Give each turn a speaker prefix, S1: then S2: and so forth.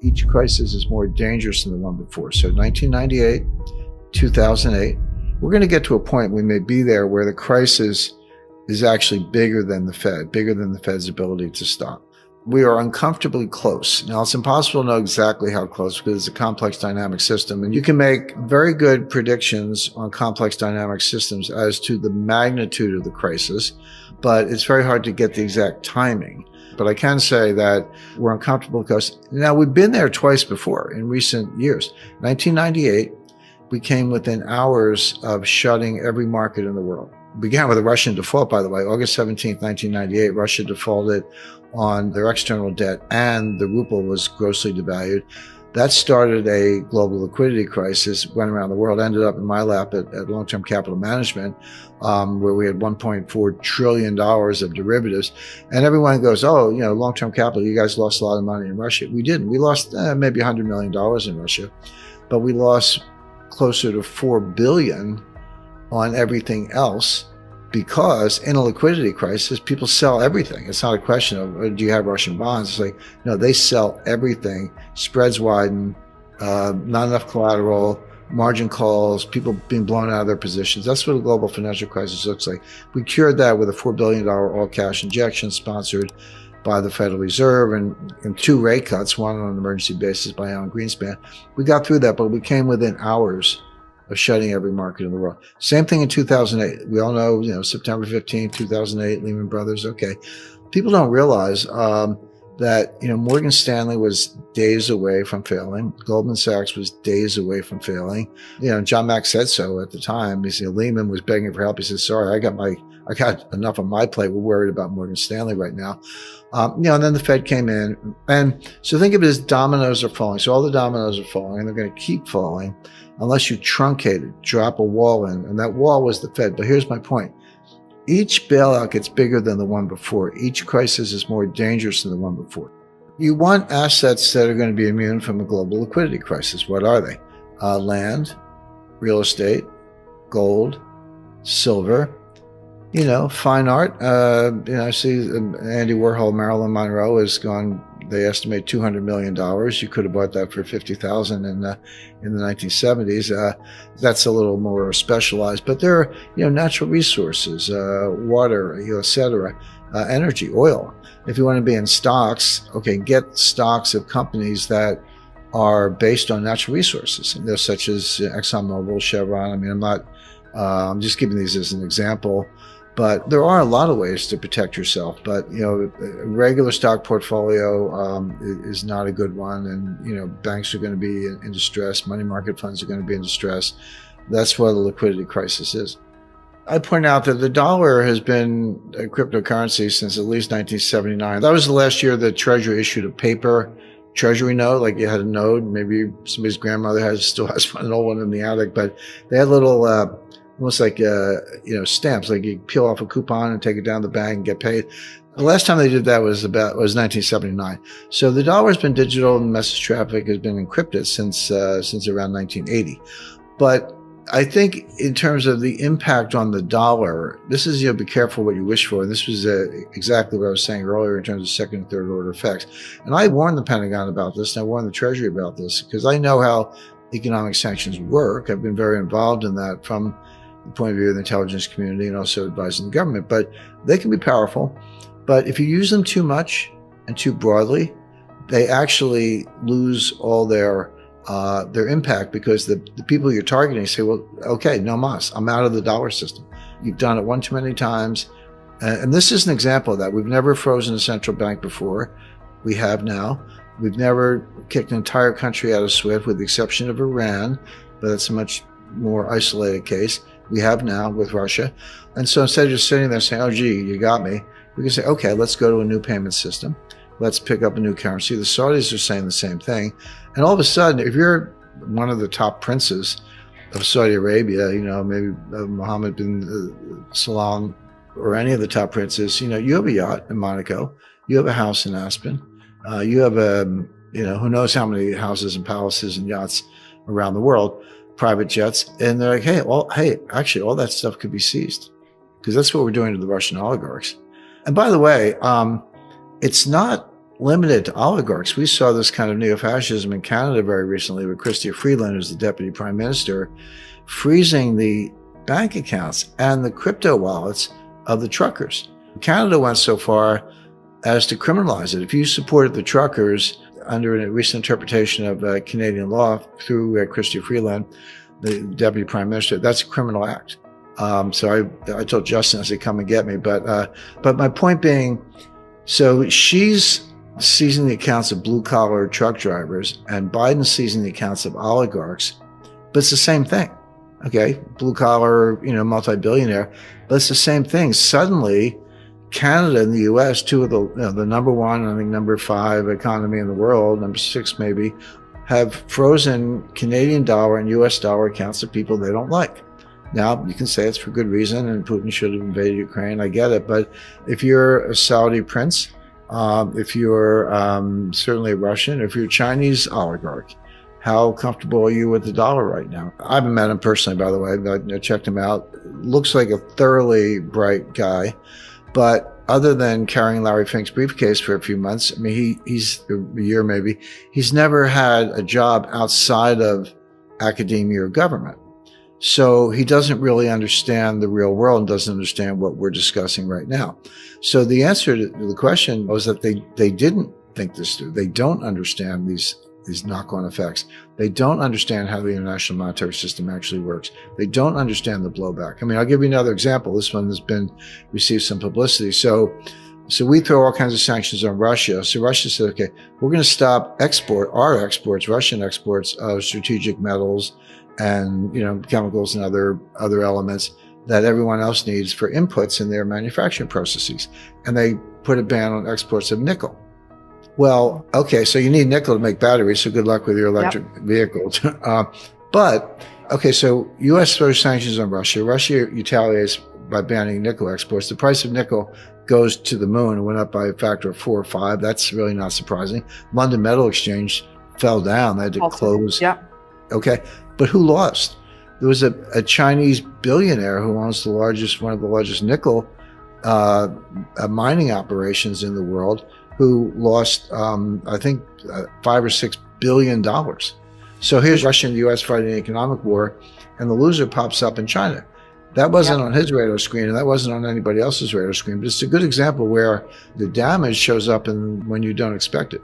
S1: Each crisis is more dangerous than the one before. So 1998, 2008, we're going to get to a point, we may be there, where the crisis is actually bigger than the Fed, bigger than the Fed's ability to stop. We are uncomfortably close. Now, it's impossible to know exactly how close because it's a complex dynamic system. And you can make very good predictions on complex dynamic systems as to the magnitude of the crisis, but it's very hard to get the exact timing. But I can say that we're uncomfortable because now we've been there twice before in recent years. 1998, we came within hours of shutting every market in the world. It began with a Russian default, by the way. August 17th, 1998, Russia defaulted on their external debt and the ruble was grossly devalued. That started a global liquidity crisis, went around the world, ended up in my lap at Long-Term Capital Management, where we had $1.4 trillion of derivatives. And everyone goes, oh, long-term capital, you guys lost a lot of money in Russia. We didn't. We lost maybe $100 million in Russia, but we lost closer to $4 billion on everything else, because in a liquidity crisis, people sell everything. It's not a question of, do you have Russian bonds? It's like, no, they sell everything. Spreads widen, not enough collateral, margin calls, people being blown out of their positions. That's what a global financial crisis looks like. We cured that with a $4 billion all-cash injection sponsored by the Federal Reserve and 2 rate cuts, one on an emergency basis by Alan Greenspan. We got through that, but we came within hours of shutting every market in the world. Same thing in 2008. We all know, September 15, 2008, Lehman Brothers. Okay. People don't realize that, Morgan Stanley was days away from failing. Goldman Sachs was days away from failing. John Mack said so at the time. He said, Lehman was begging for help. He said, sorry, I got enough on my plate. We're worried about Morgan Stanley right now. And then the Fed came in. And so think of it as dominoes are falling. So all the dominoes are falling and they're going to keep falling unless you truncate it, drop a wall in. And that wall was the Fed. But here's my point. Each bailout gets bigger than the one before. Each crisis is more dangerous than the one before. You want assets that are going to be immune from a global liquidity crisis. What are they? Land, real estate, gold, silver, fine art. I see Andy Warhol, Marilyn Monroe has gone, they estimate $200 million. You could have bought that for $50,000 in the 1970s. That's a little more specialized, but there are, natural resources, water, et cetera, energy, oil. If you want to be in stocks, okay, get stocks of companies that are based on natural resources, and they're such as ExxonMobil, Chevron. I'm just giving these as an example. But there are a lot of ways to protect yourself. But, a regular stock portfolio is not a good one. And, banks are going to be in distress. Money market funds are going to be in distress. That's what a liquidity crisis is. I point out that the dollar has been a cryptocurrency since at least 1979. That was the last year the Treasury issued a paper treasury note, like you had a note. Maybe somebody's grandmother still has an old one in the attic. But they had little almost like, stamps, like you peel off a coupon and take it down to the bank and get paid. The last time they did that was 1979. So the dollar has been digital and message traffic has been encrypted since around 1980. But I think in terms of the impact on the dollar, this is, be careful what you wish for. And this was exactly what I was saying earlier in terms of second and third order effects. And I warned the Pentagon about this and I warned the Treasury about this because I know how economic sanctions work. I've been very involved in that from the point of view of the intelligence community and also advising the government, but they can be powerful. But if you use them too much and too broadly, they actually lose all their impact because the people you're targeting say, well, okay, no mas, I'm out of the dollar system. You've done it one too many times. And this is an example of that. We've never frozen a central bank before. We have now. We've never kicked an entire country out of SWIFT with the exception of Iran, but that's a much more isolated case. We have now with Russia. And so instead of just sitting there saying, oh, gee, you got me, we can say, okay, let's go to a new payment system. Let's pick up a new currency. The Saudis are saying the same thing. And all of a sudden, if you're one of the top princes of Saudi Arabia, maybe Mohammed bin Salman or any of the top princes, you have a yacht in Monaco. You have a house in Aspen. You have who knows how many houses and palaces and yachts around the world, private jets. And they're like, actually, all that stuff could be seized because that's what we're doing to the Russian oligarchs. And by the way, it's not limited to oligarchs. We saw this kind of neo-fascism in Canada very recently with Chrystia Freeland, who's the deputy prime minister, freezing the bank accounts and the crypto wallets of the truckers. Canada went so far as to criminalize it. If you supported the truckers under a recent interpretation of Canadian law through Chrystia Freeland, the deputy prime minister, that's a criminal act. So I told Justin, I said, come and get me. But my point being, so she's seizing the accounts of blue collar truck drivers and Biden's seizing the accounts of oligarchs, but it's the same thing. Okay, blue collar, multi-billionaire, but it's the same thing. Suddenly, Canada and the U.S., two of the number one, I think number 5 economy in the world, number 6 maybe, have frozen Canadian dollar and U.S. dollar accounts of people they don't like. Now, you can say it's for good reason, and Putin should have invaded Ukraine. I get it, but if you're a Saudi prince, if you're certainly a Russian, if you're a Chinese oligarch, how comfortable are you with the dollar right now? I haven't met him personally, by the way. I checked him out. Looks like a thoroughly bright guy. But other than carrying Larry Fink's briefcase for a few months, I mean, he's a year maybe, he's never had a job outside of academia or government. So he doesn't really understand the real world and doesn't understand what we're discussing right now. So the answer to the question was that they didn't think this through. They don't understand these knock-on effects. They don't understand how the international monetary system actually works. They don't understand the blowback. I mean, I'll give you another example. This one has received some publicity. So we throw all kinds of sanctions on Russia. So Russia said, okay, we're going to stop our exports, Russian exports of strategic metals and, chemicals and other elements that everyone else needs for inputs in their manufacturing processes. And they put a ban on exports of nickel. Well, okay, so you need nickel to make batteries, so good luck with your electric vehicles. But, okay, so U.S. throws sanctions on Russia. Russia retaliates by banning nickel exports. The price of nickel goes to the moon. It went up by a factor of 4 or 5. That's really not surprising. London Metal Exchange fell down. They had to close. Yeah. Okay, but who lost? There was a Chinese billionaire who owns one of the largest nickel mining operations in the world, who lost, I think, $5 or $6 billion. So here's Russia and the U.S. fighting an economic war, and the loser pops up in China. That wasn't on his radar screen, and that wasn't on anybody else's radar screen. But it's a good example where the damage shows up when you don't expect it.